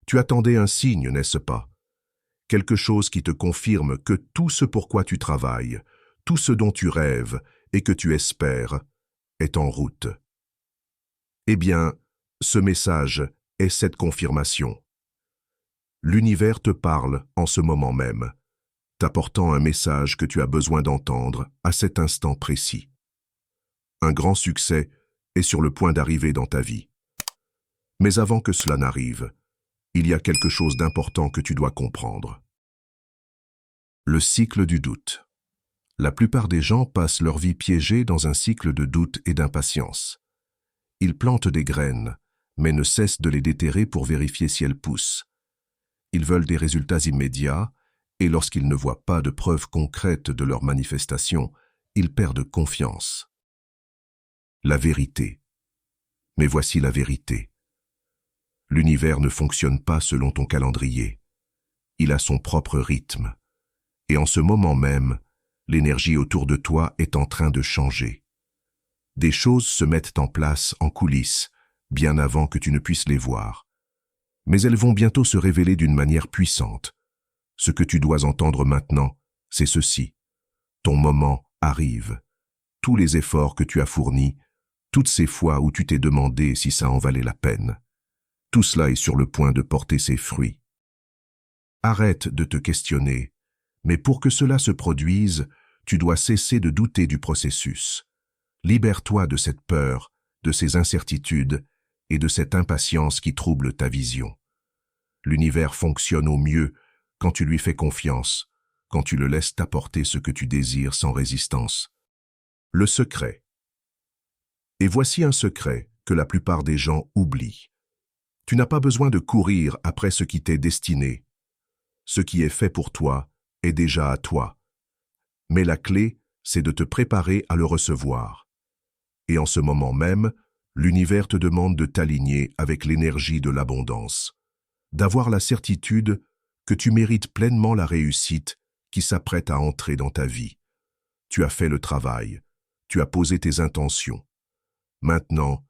Tu attendais un signe, n'est-ce pas? Quelque chose qui te confirme que tout ce pourquoi tu travailles, tout ce dont tu rêves et que tu espères, est en route. Eh bien, ce message est cette confirmation. L'univers te parle en ce moment même, t'apportant un message que tu as besoin d'entendre à cet instant précis. Un grand succès est sur le point d'arriver dans ta vie. Mais avant que cela n'arrive, il y a quelque chose d'important que tu dois comprendre. Le cycle du doute. La plupart des gens passent leur vie piégés dans un cycle de doute et d'impatience. Ils plantent des graines, mais ne cessent de les déterrer pour vérifier si elles poussent. Ils veulent des résultats immédiats, et lorsqu'ils ne voient pas de preuves concrètes de leur manifestation, ils perdent confiance. La vérité. Mais voici la vérité. L'univers ne fonctionne pas selon ton calendrier. Il a son propre rythme. Et en ce moment même, l'énergie autour de toi est en train de changer. Des choses se mettent en place en coulisses, bien avant que tu ne puisses les voir. Mais elles vont bientôt se révéler d'une manière puissante. Ce que tu dois entendre maintenant, c'est ceci. Ton moment arrive. Tous les efforts que tu as fournis, toutes ces fois où tu t'es demandé si ça en valait la peine, tout cela est sur le point de porter ses fruits. Arrête de te questionner, mais pour que cela se produise, tu dois cesser de douter du processus. Libère-toi de cette peur, de ces incertitudes et de cette impatience qui trouble ta vision. L'univers fonctionne au mieux quand tu lui fais confiance, quand tu le laisses t'apporter ce que tu désires sans résistance. Le secret. Et voici un secret que la plupart des gens oublient. Tu n'as pas besoin de courir après ce qui t'est destiné. Ce qui est fait pour toi est déjà à toi. Mais la clé, c'est de te préparer à le recevoir. Et en ce moment même, l'univers te demande de t'aligner avec l'énergie de l'abondance, d'avoir la certitude que tu mérites pleinement la réussite qui s'apprête à entrer dans ta vie. Tu as fait le travail, tu as posé tes intentions. Maintenant,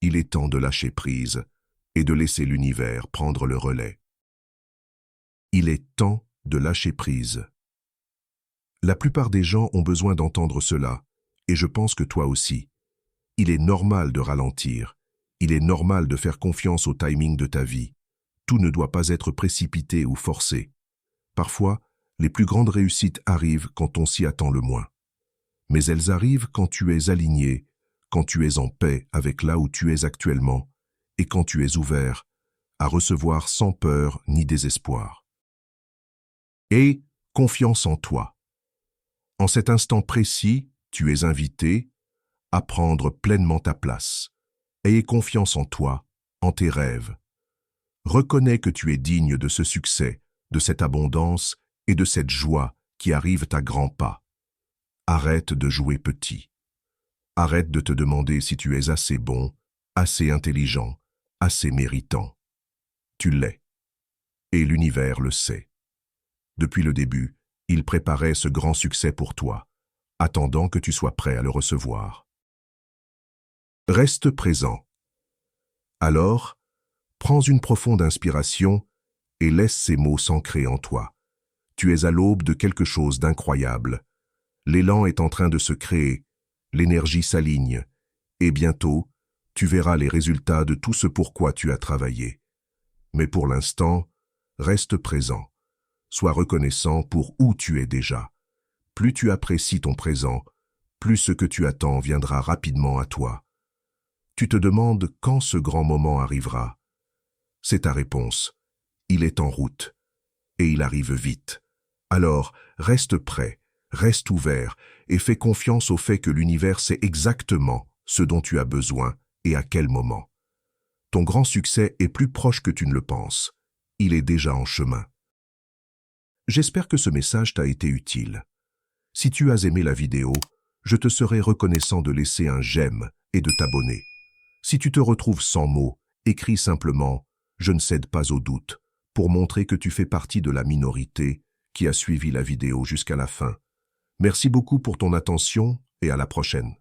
il est temps de lâcher prise et de laisser l'univers prendre le relais. Il est temps de lâcher prise. La plupart des gens ont besoin d'entendre cela, et je pense que toi aussi. Il est normal de ralentir, il est normal de faire confiance au timing de ta vie. Tout ne doit pas être précipité ou forcé. Parfois, les plus grandes réussites arrivent quand on s'y attend le moins. Mais elles arrivent quand tu es aligné, quand tu es en paix avec là où tu es actuellement, et quand tu es ouvert à recevoir sans peur ni désespoir. Et confiance en toi. En cet instant précis, tu es invité à prendre pleinement ta place. Aie confiance en toi, en tes rêves. Reconnais que tu es digne de ce succès, de cette abondance et de cette joie qui arrivent à grands pas. Arrête de jouer petit. Arrête de te demander si tu es assez bon, assez intelligent, assez méritant. Tu l'es. Et l'univers le sait. Depuis le début, il préparait ce grand succès pour toi, attendant que tu sois prêt à le recevoir. Reste présent. Alors, prends une profonde inspiration et laisse ces mots s'ancrer en toi. Tu es à l'aube de quelque chose d'incroyable. L'élan est en train de se créer, l'énergie s'aligne, et bientôt, tu verras les résultats de tout ce pourquoi tu as travaillé. Mais pour l'instant, reste présent. Sois reconnaissant pour où tu es déjà. Plus tu apprécies ton présent, plus ce que tu attends viendra rapidement à toi. Tu te demandes quand ce grand moment arrivera. C'est ta réponse. Il est en route. Et il arrive vite. Alors, reste prêt, reste ouvert et fais confiance au fait que l'univers sait exactement ce dont tu as besoin et à quel moment. Ton grand succès est plus proche que tu ne le penses. Il est déjà en chemin. J'espère que ce message t'a été utile. Si tu as aimé la vidéo, je te serai reconnaissant de laisser un j'aime et de t'abonner. Si tu te retrouves sans mots, écris simplement « Je ne cède pas au doute » pour montrer que tu fais partie de la minorité qui a suivi la vidéo jusqu'à la fin. Merci beaucoup pour ton attention et à la prochaine.